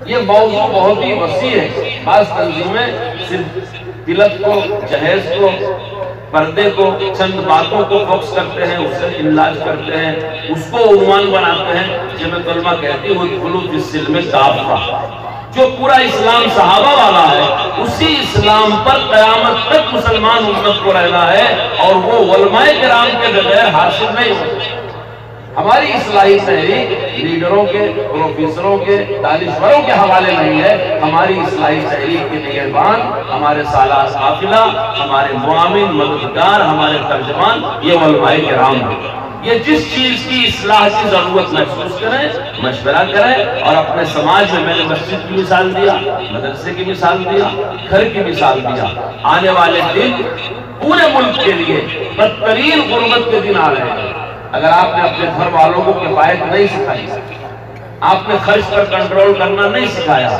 یہ موضوع بہت ہی وسیع ہے. بعض تنظیمیں صرف تلک کو، جہیز کو، پردے کو، چند باتوں کو فوکس کرتے ہیں، اس سے علاج کرتے ہیں، اس کو عنوان بناتے ہیں. جمعیت علماء کہتی ہے ادخلوا فی السلم کافہ. جو پورا اسلام صحابہ والا ہے اسی اسلام پر قیامت تک مسلمان امت کو رہنا ہے، اور وہ علماء کرام کے بغیر حاصل نہیں ہوتا. ہماری اصلاحی تحریک لیڈروں کے، پروفیسروں کے، دانشوروں کے حوالے نہیں ہے. ہماری اصلاحی تحریک کے نگہبان ہمارے سالار قافلہ، ہمارے معاون، مددگار، ہمارے ترجمان یہ علماء کرام ہیں. یہ جس چیز کی اصلاح کی ضرورت محسوس کریں، مشورہ کریں، اور اپنے سماج میں نے مسجد کی مثال دیا، مدرسے کی مثال دیا، گھر کی مثال دیا. آنے والے دن پورے ملک کے لیے بدترین غربت کے دن آ رہے ہیں. اگر آپ نے اپنے گھر والوں کو کفایت نہیں سکھائی، آپ نے خرچ پر کنٹرول کرنا نہیں سکھایا،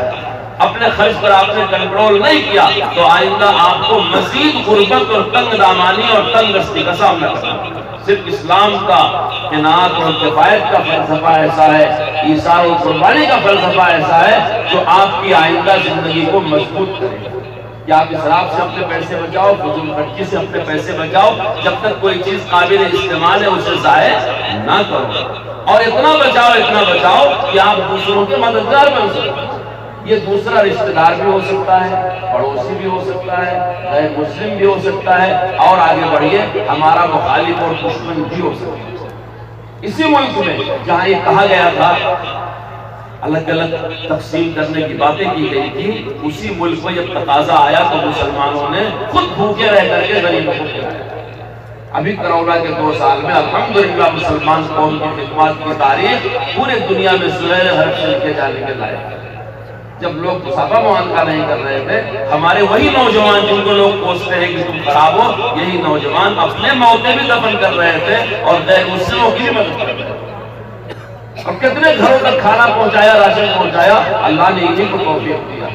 اپنے خرچ پر آپ نے کنٹرول نہیں کیا، تو آئندہ آپ کو مزید غربت اور تنگ دامانی اور تنگ دستی کا سامنا کرنا. صرف اسلام کا قناعت اور کفایت کا فلسفہ ایسا ہے، ایثار و قربانی کا فلسفہ ایسا ہے جو آپ کی آئندہ زندگی کو مضبوط کرے. کہ آپ اسراف سے اپنے پیسے بچاؤ، فضول خرچی سے اپنے پیسے بچاؤ، جب تک کوئی چیز قابل استعمال ہے اسے ضائع نہ کرو، اور اتنا بچاؤ کہ آپ دوسروں کے مددگار بن سکیں. یہ دوسرا رشتہ دار بھی ہو سکتا ہے، پڑوسی بھی ہو سکتا ہے، غیر مسلم بھی ہو سکتا ہے، اور آگے بڑھیے ہمارا مخالف اور دشمن بھی ہو سکتا ہے. اسی ملک میں جہاں یہ کہا گیا تھا الگ الگ تقسیم کرنے کی باتیں کی گئی تھی، اسی ملک میں جب تقاضا آیا تو مسلمانوں نے خود بھوکے رہ کر کے غریبوں کو کھلایا. ابھی کرونا کے 2 سال میں الحمدللہ مسلمان قوم کی خدمات کی تاریخ پورے دنیا میں سنہرے حرف سے لکھے جانے کے لائق ہے. جب لوگ صفا معانقہ نہیں کر رہے تھے، ہمارے وہی نوجوان جن کو لوگ کوستے ہیں کہ تم خراب ہو، یہی نوجوان اپنے موتے بھی دفن کر رہے تھے اور غیر مسلموں کی مدد کر رہے تھے. اور کتنے گھروں تک کھانا پہنچایا، راشن پہنچایا. اللہ نے انہیں کو توفیق دیا.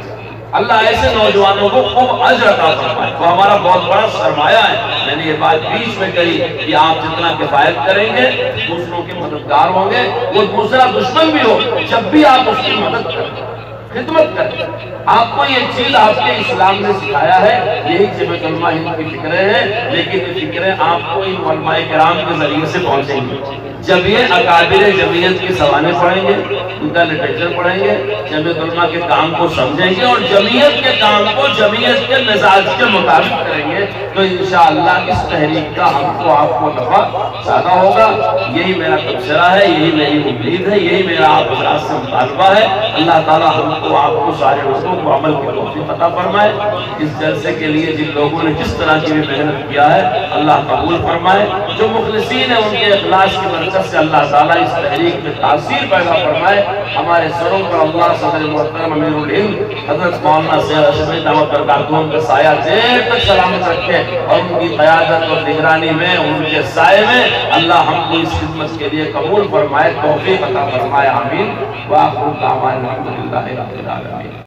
اللہ ایسے نوجوانوں کو خوب اجر عطا فرمائے. وہ ہمارا بہت بڑا سرمایہ ہے. میں نے یہ بات بیچ میں کہی کہ آپ جتنا کفایت کریں گے، دوسروں کے مددگار ہوں گے، وہ دوسرا دشمن بھی ہو جب بھی آپ اس کی مدد کریں، خدمت کریں. آپ کو یہ چیز آپ کے اسلام نے سکھایا ہے. یہی جمعیت علماء ہند کی فکریں ہیں، لیکن یہ فکریں آپ کو ان علماء کرام کے ذریعے سے پہنچیں گی. جب یہ اکابر جمعیت کی سوانح پڑھیں گے، ان کا لٹریچر پڑھیں گے، جمعیت علماء کے کام کو سمجھیں گے اور جمعیت کے کام کو جمعیت کے مزاج کے مطابق کریں گے، تو انشاءاللہ اس تحریک کا ہم کو آپ کو نفع زیادہ ہوگا. یہی میرا تبصرہ ہے، یہی میری امید ہے، یہی میرا آپ حضرات سے مطالبہ ہے. اللہ تعالیٰ ہم کو آپ کو سارے لوگوں کو عمل کی توفیق عطا فرمائے. اس جلسے کے لیے جن لوگوں نے جس طرح کی بھی محنت کیا ہے اللہ قبول فرمائے. جو مخلصین ہیں ان کے اخلاص کی برکت سے اللہ تعالیٰ اس تحریک میں تاثیر پیدا فرمائے. ہمارے سروں پر اللہ صدر محترم امیر الہند حضرت مولانا سید اشرف دعوت برکاتہ کا سایہ دیر تک سلامت رکھے، اور ان کی قیادت اور نگرانی میں، ان کے سائے میں اللہ ہم کو اس خدمت کے لیے قبول فرمائے، توفیق عطا فرمائے. آمین. وآخر دعوانا الحمدللہ رب العالمین.